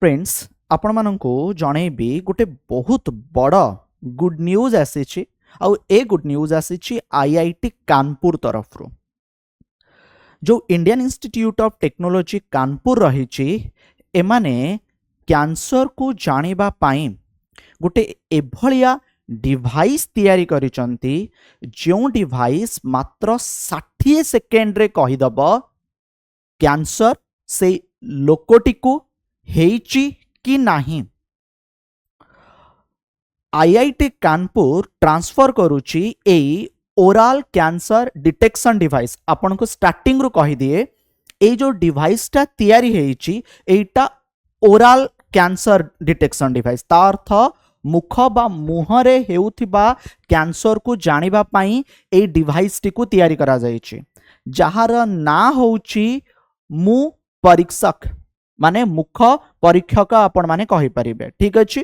Friends आपण मानक जनइबी गोटे बहुत बड़ गुड न्यूज आसी आउ ए गुड न्यूज आसी आईआईटी कानपुर तरफ जो Indian institute of technology Kanpur रही एमाने कैंसर को जानिबा पाई गोटे एभलिया डिवाइस तैयारी करिसंती जो डिवाइस मात्र 60 सेकेंड रे कहीदब कैंसर से लोकोटी को हेइची कि नाही। आईआईटी कानपुर ट्रांसफर करुची एई ओराल कैंसर डिटेक्शन डिवाइस आपन को स्टार्टिंग रु कहि दिए ए जो डिवाइस टा तैयारी हेइची एटा ओराल कैंसर डिटेक्शन डिवाइस ता अर्थ मुख बा मुहरे हेउथिबा कैंसर को जानिबा पाई ए डिवाइस टी को तैयारी करा जायछि जहार ना होउची मु परीक्षक माने मुख परीक्षक आपण माने कहि परिबे। ठीक अछि,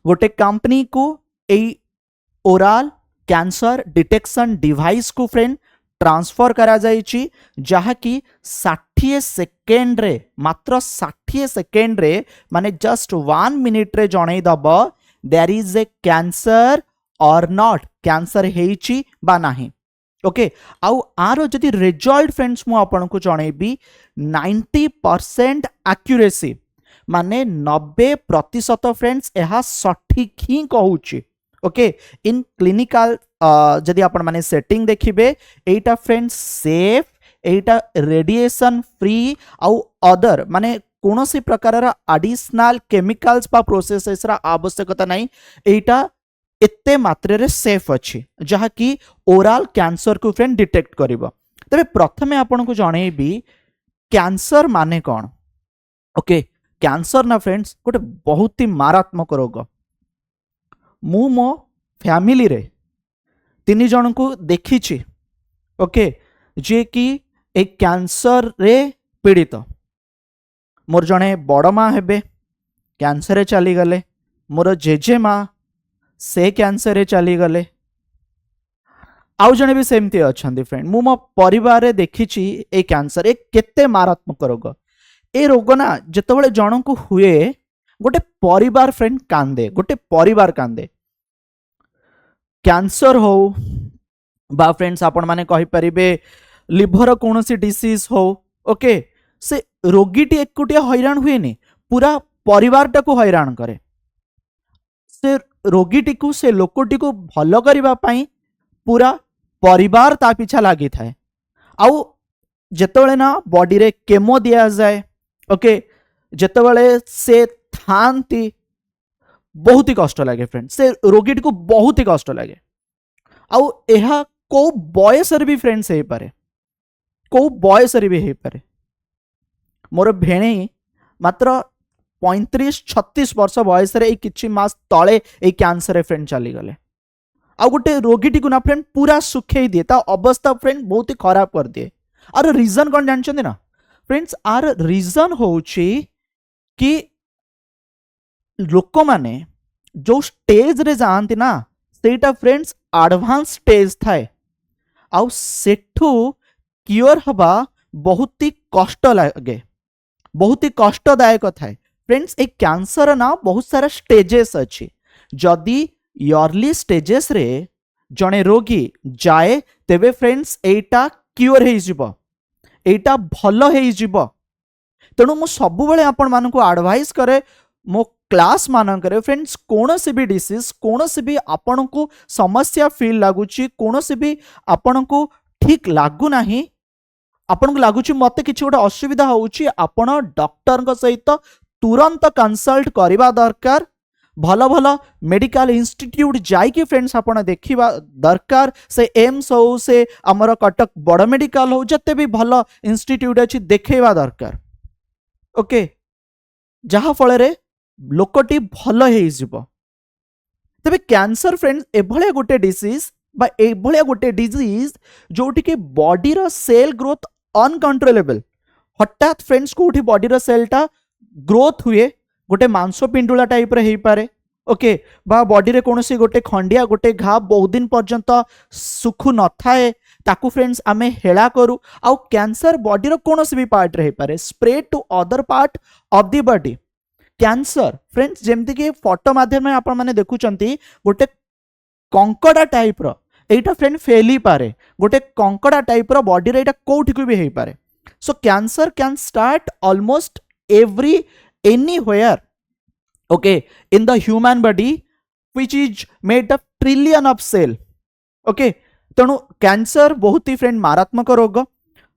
गोटे कंपनी को एई ओराल कैंसर डिटेक्शन डिवाइस को फ्रेंड ट्रांसफर करा जायछि जहा कि 60 सेकेंड रे मात्र 60 सेकेंड रे माने जस्ट 1 मिनिट रे जणै दब देयर इज ए कैंसर और नॉट कैंसर हेइछि बा नाही। ओके आउ आरो जदि रिजल्ट फ्रेंड्स मु आपन को जणैबी 90% एक्यूरेसी माने 90% फ्रेंड्स एहा सठिक ही कहूची। ओके इन क्लिनिकल जदि आपण माने सेटिंग देखिबे एटा फ्रेंड्स सेफ एटा रेडिएशन फ्री आउ अदर माने कोनोसी प्रकार एडिशनल केमिकल्स बा प्रोसेसेस रा आवश्यकता नहीं एटा एते मात्रे रे सेफ अच्छी जहा कि ओराल कैंसर को फ्रेंड डिटेक्ट करिवो। तबे प्रथमे आपण को जणैबी कैंसर माने कोन। ओके कैंसर ना फ्रेंड्स गोटे बहुत ही मारात्मक रोग मु मो फैमिली रे 3 जन को देखिछि। ओके जे कि एक कैंसर रे पीड़ित मोर जणे बड़ माँ हेबे कैंसर रे चली गले मोर जेजे माँ से कैंसर रे चली गले आउ जने भी सेमती अच्छी फ्रेंड मु मो परिवार रे देखिछि ए कैंसर एक केते मारात्मक रोग ए रोग ना जेतेबेले जन को हुए गोटे परिवार फ्रेंड कांदे गोटे परिवार कांदे कैंसर हो बा फ्रेंड्स आपण माने कहि परिबे लिवर कोनोसी डिसीज हो। ओके से रोगीटी एकुटिया हैरान हुए नहीं पूरा परिवार टाको हैरान करे से रोगीटी को से लोकोटी को भल करबा पई पूरा परिवार ता पीछा लागी थाए आउ जेतेबेले ना बॉडी रे केमो दिया जाए। ओके जेतेबेले से थांती बहुत ही कष्ट लगे फ्रेंड से रोगीटी को बहुत ही कष्ट लगे आउ एहा को बयस रे भी फ्रेंड्स हे पारे को बयस रे भी हे पारे मोर भेणे मात्र 35-36 वर्ष बयस रे किछि मास तले ए कैंसर फ्रेंड चली गले आ गोटे रोगीटी को ना फ्रेंड पूरा सुखे दिए ता अवस्था फ्रेंड बहुत ही खराब कर दिए। आर रीजन कौन जानछन ना फ्रेंड्स आर रीजन होउची कि लोक माने जो स्टेज रे जानती ना सेटा फ्रेंड्स एडवांस स्टेज थाए आउ सेठू क्योर हबा बहुत ही कष्ट लगे बहुत ही कष्टदायक थाए फ्रेंड्स एक कैंसर ना बहुत सारा स्टेजेस अच्छी जदि अर्ली स्टेजेस रे जने रोगी जाए तेबे फ्रेंड्स एटा क्योर हे जिवो एटा भलो हे जिवो तेणु मु सब बेले आपण मान को एडवाइस करे मो क्लास मान करे फ्रेंड्स कौन सी भी डिसीज कौन सी भी आपण को समस्या फील लागुची कौन सी भी आपण को ठीक लागु नाही आपण को लागुची मते किछि गोटे असुविधा होउची आपण डॉक्टर को सहित तुरंत कंसल्ट करबा दरकार भलो भलो मेडिकल इंस्टीट्यूट जाई कि फ्रेंड्स आपण देखिबा दरकार से एम्स हो से हमर कटक बड़ मेडिकल हो जते भी भलो इंस्टीट्यूट अछि देखैबा दरकार। ओके जहा फल रे लोकटी भलो हे जिवो। तबे कैंसर फ्रेंड्स एभले गोटे डिसीज बा एभले गोटे डिजीज जोटी के बॉडी रो सेल ग्रोथ अनकंट्रोलेबल हठात फ्रेंड्स कोठी बॉडी रो सेलटा ग्रोथ हुए गोटे मांसपिंडुला टाइप रे हेई पारे। ओके बा बॉडी रे कोनोसी गोटे खंडिया गोटे घा बहुत दिन पर्यंत सुखु न थाए ताकू फ्रेंड्स आमे हेला करू आउ कैंसर बॉडी रो कोनोसी भी पार्ट रे हेई पारे spread to other part of the body cancer friends जेमती कि फोटो माध्यम आपण माने देखुचंती गोटे कंकड़ा टाइप रो एटा फ्रेंड फेली पारे गोटे कंकड़ा टाइप रो बॉडी रे एटा कोठी को भी हेई पारे so cancer can start almost every anywhere okay in the human body which is made of trillion of cell okay तेणु कैंसर बहुत ही फ्रेंड मारात्मक रोग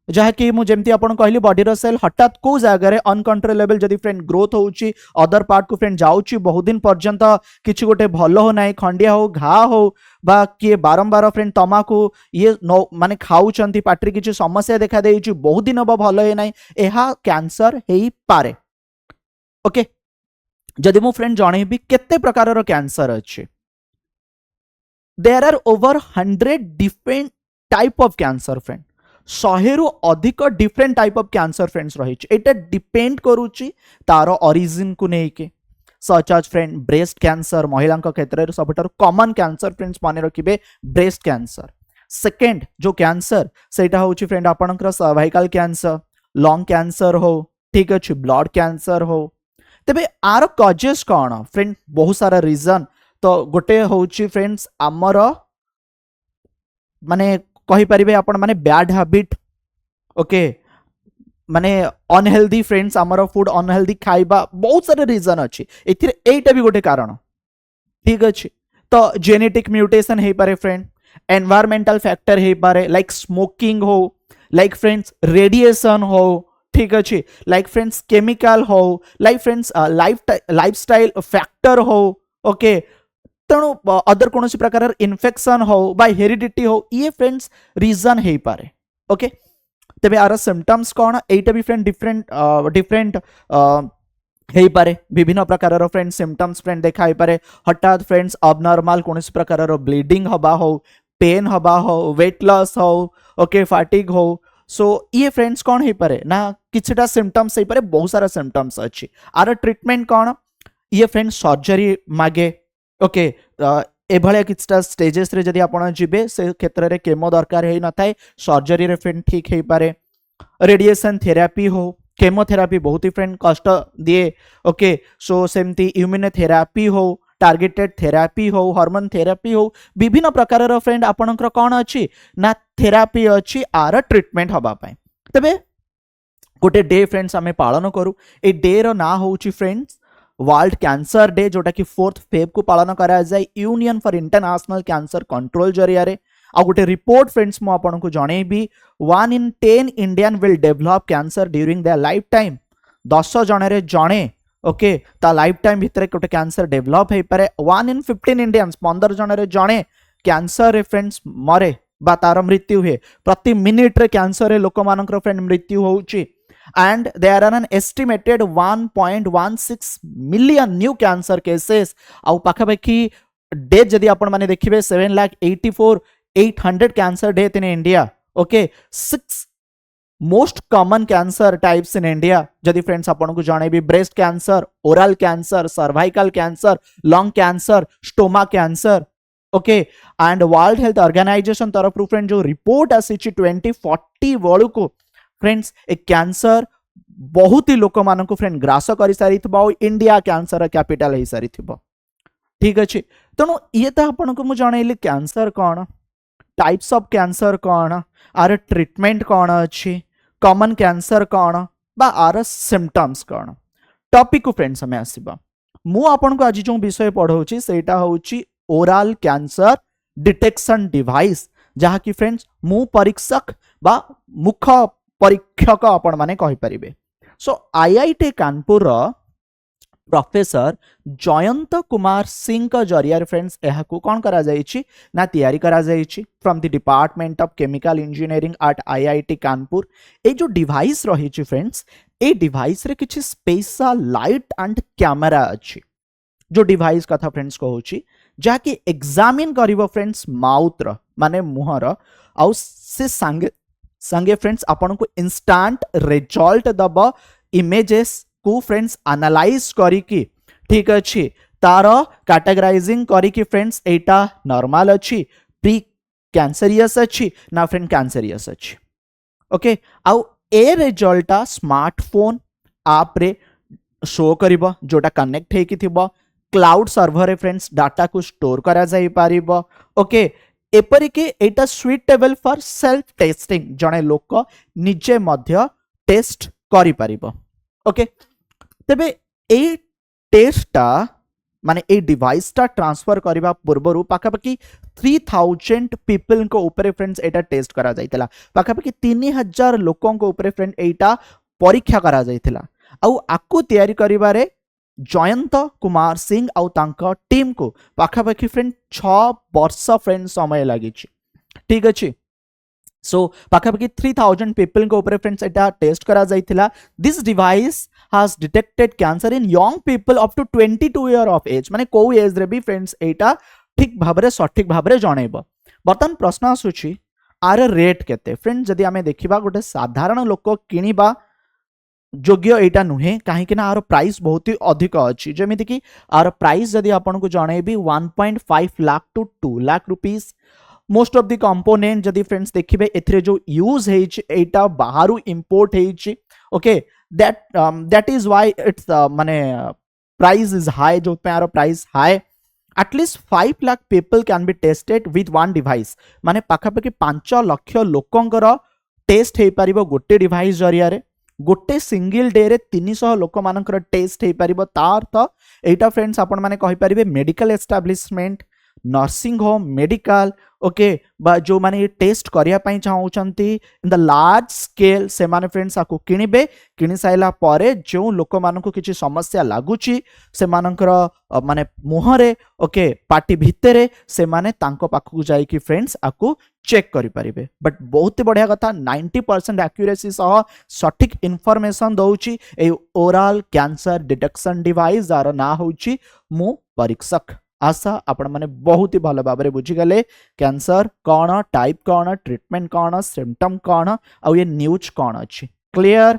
जहाँकि मुझे आपन कहली बॉडीर सेल हठात को जगार अनकंट्रोलेबल जदि फ्रेंड ग्रोथ होउची अदर पार्ट को फ्रेंड जाउची बहुत दिन पर्यंत किछि गोटे भलो हो नाही खंडिया हो घा हो बा किए बारंबार फ्रेंड तमाकू ये नो माने खाउचंती पाटरी किछि समस्या देखा देइची बहुत दिन अब भलो हे नाही एहा कैंसर हेई पारे ओके जदि मु फ्रेंड जणेबी केते प्रकारर कैंसर अछि there are over 100 different type of cancer friend 100 रु अधिक different type of cancer friends रही एटा डिपेंड करूची तार ओरिजिन को नेके सच आज फ्रेंड ब्रेस्ट कैंसर महिला क्षेत्र में सबुठार कॉमन कैंसर फ्रेंड्स माने रखिबे ब्रेस्ट कैंसर सेकेंड जो कैंसर सेटा होची फ्रेंड आपनकर सर्वाइकल कैंसर लंग कैंसर हो ठीक अछि ब्लड कैंसर हो तेबे आर कॉजेस कौन फ्रेंड बहुत सारा रीजन तो गोटे होची फ्रेंड्स आमर माने कहि परिबे आपण माने बैड हैबिट ओके माने अनहेल्दी फ्रेंड्स आमर फूड अनहेल्दी खाइबा बहुत सारे रीजन अछि एथिरे एटा भी गोटे कारण ठीक अछि तो जेनेटिक म्यूटेशन हे पारे फ्रेंड एनवायरमेंटल फैक्टर हे पारे लाइक स्मोकिंग हो लाइक फ्रेंड्स रेडिएशन हो ठीक अछि लाइक फ्रेंड्स केमिकल हो लाइक फ्रेंड्स लाइफस्टाइल फैक्टर हो ओके तेणु अदर कौन प्रकार इन्फेक्शन हो बाय हेरिडिटी हो ये फ्रेंड्स रीजन हे पारे ओके तेबे आर सिम्पटम्स कौन एटा भी फ्रेंड डिफरेंट हे पारे विभिन्न प्रकार फ्रेंड सिम्पटम्स फ्रेंड देखा हे पारे हठात फ्रेंड्स अबनॉर्मल कौन प्रकार ब्लीडिंग हबा हो पेन हबा हो वेट लॉस हो ओके फैटिग हो सो ये फ्रेंड्स कौन हे पारे ना किछटा सिम्पटम्स हे पारे बहुत सारा सिम्पटम्स अछि आर ट्रीटमेंट कौन ये फ्रेंड सर्जरी मागे ओके एभलिया किछटा स्टेजेस रे जदि आपण जिबे से क्षेत्र रे केमो दरकार हे न थाए सर्जरी रे फ्रेंड ठीक हे पारे रेडिएशन थेरापी हो केमोथेरापी बहुत ही फ्रेंड कष्ट दिए ओके सो सेमती इम्यूनोथेरापी हो टार्गेटेड थेरापी हो हार्मोन थेरापी हो विभिन्न प्रकार फ्रेंड आपणकर कौन अच्छी ना थेरापी अच्छी आर ट्रीटमेंट हवा पाए तबे गोटे डे फ्रेंड्स आमे पालन करू ए डे रो ना होउची फ्रेंड्स वर्ल्ड कैंसर डे जोटा कि 4 फेब को पालन करा जाए union for international cancer control जरिया रे आ गोटे रिपोर्ट फ्रेंड्स मु आपन को जणेबी 1 in 10 Indian will develop cancer during their life time 10 जण रे जणे ओके ता लाइफ टाइम भितर गोटे कैंसर डेवलप हे पारे 1 in 15 इंडियंस 15 जण रे जणे कैंसर रे फ्रेंड्स मरे बा तार मृत्यु हुए प्रति मिनिट रे कैंसर रे लोक मानकर फ्रेंड मृत्यु होउची and there are an estimated 1.16 million new cancer cases आउ पाखापाखि डेथ जदि आपण माने देखिबे 7,84,800 cancer death in India okay 6 most common cancer types in India जदि फ्रेंड्स आपण को जाने भी breast cancer oral cancer cervical cancer lung cancer stomach cancer okay and world health organization तरफ फ्रेंड जो रिपोर्ट आसी 2040 वालू को फ्रेंड्स ए कैंसर बहुत ही लोक मान फ्रेंड ग्रास कर सारी इंडिया कैंसर कैपिटल हो सारी ठीक अच्छे तेणु ये तो आपन को मुझे कैंसर कौन टाइप्स ऑफ कैंसर कौन आर ट्रीटमेंट कौन अच्छी कॉमन कैंसर कौन बा आर सिम्पटम्स कौन टॉपिक को फ्रेंड्स हमें आसवा मु आपन को आज जो विषय पढ़ाऊँ सेटा होची ओरल कैंसर डिटेक्शन डिवाइस जहाँ की फ्रेंड्स मु परीक्षक बा मुख्य परीक्षक आपण माने कहि परिबे so IIT Kanpur professor Jayant Kumar Singh का जरिया फ्रेंड्स यह को कौन करा जाइछि ना तैयारी करा जाइछि from the department of chemical engineering at IIT Kanpur ए जो डिवाइस रही फ्रेंड्स ए डिवाइस रे किछि स्पेशल लाइट एंड कैमरा अछि जो डिवाइस कथा फ्रेंड्स कहूछि जाकि एग्जामिन करिवो फ्रेंड्स माउथ रो माने मुहर आउ से संगे फ्रेंड्स आपन को इंस्टेंट रिजल्ट दब इमेजेस को फ्रेंड्स एनालाइज करी की ठीक अच्छी तार कैटेगराइजिंग करी की फ्रेंड्स एटा नॉर्मल अच्छी प्री कैंसरियस अच्छी ना फ्रेंड कैंसरियस अच्छी ओके आउ ए रिजल्ट स्मार्टफोन आप रे शो करिबो जोटा कनेक्ट हेकी थिबो क्लाउड सर्वर रे फ्रेंड्स डाटा को स्टोर करा जाई पारिबो okay एपरिके Etah suitable for self testing जणे लोक निजे मध्य टेस्ट करि पारिबो ओके तेबे ए टेस्टटा माने ए डिवाइसटा ट्रांसफर करबा पूर्वरु पाखापाखि 3000 पीपल को ऊपर फ्रेंड्स एटा टेस्ट करा जाइतला पाखापाखि 3000 लोकों को ऊपर फ्रेंड एटा परीक्षा करा जाइतला आउ आकु तयारी करिबारे जयंत कुमार सिंह आउ तांका टीम को पाखापाखि फ्रेंड 6 वर्ष फ्रेंड समय लागि ठीक अछि सो पाखापाखि 3000 पीपल को ऊपर फ्रेंड्स एटा टेस्ट करा जाइतला this device has detected cancer in young people up to 22 year of age माने को एज रे भी फ्रेंड्स एटा ठीक भाबरे सठिक भाबरे जणैबो बर्तन प्रश्न आसुची आर रेट केते फ्रेंड्स जदि आमे देखिबा गोटे साधारण लोक किनिबा योग्य एटा नुहे काहे कि ना आर प्राइस बहुत ही अधिक अछि जेमिति कि आर प्राइस जदि आपन को जणैबी 1.5 lakh to 2 lakh rupees most of the component जदि फ्रेंड्स देखिबे एथरे जो यूज हेछि एटा बाहरु इंपोर्ट हेछि okay that is why it's माने price is high जो पे आरो price high at least 5 lakh people can be tested with one device माने पाखापाखि 5 लाख लोकंकर टेस्ट हे पारिबो गोटे डिवाइस जरिया रे गोटे सिंगल डे रे 300 लोक मानकर टेस्ट हे पारिबो ता अर्थ एटा फ्रेंड्स आपण माने कहि पारिबे medical establishment nursing home medical okay बा जो माने टेस्ट करिया पई चाहउचंती इन द लार्ज स्केल से माने फ्रेंड्स आको किनिबे किनि साइला परे जो लोक मानको किछि समस्या लागुची से मानकर माने मुहरे ओके पार्टी भितरे से माने तांको पाखु जाई कि फ्रेंड्स आको चेक करि परिबे बट बहुत बढ़िया कथा 90% एक्यूरेसी सह सठिक इंफॉर्मेशन दउची ए ओरल कैंसर डिटेक्शन डिवाइस जार ना होची मु परीक्षक आशा आपण माने बहुत ही भल भाव बुझी गले कैंसर कौन टाइप कौन ट्रीटमेंट कौन सिम्पटम कौन आ ये न्यूज कौन अच्छी क्लियर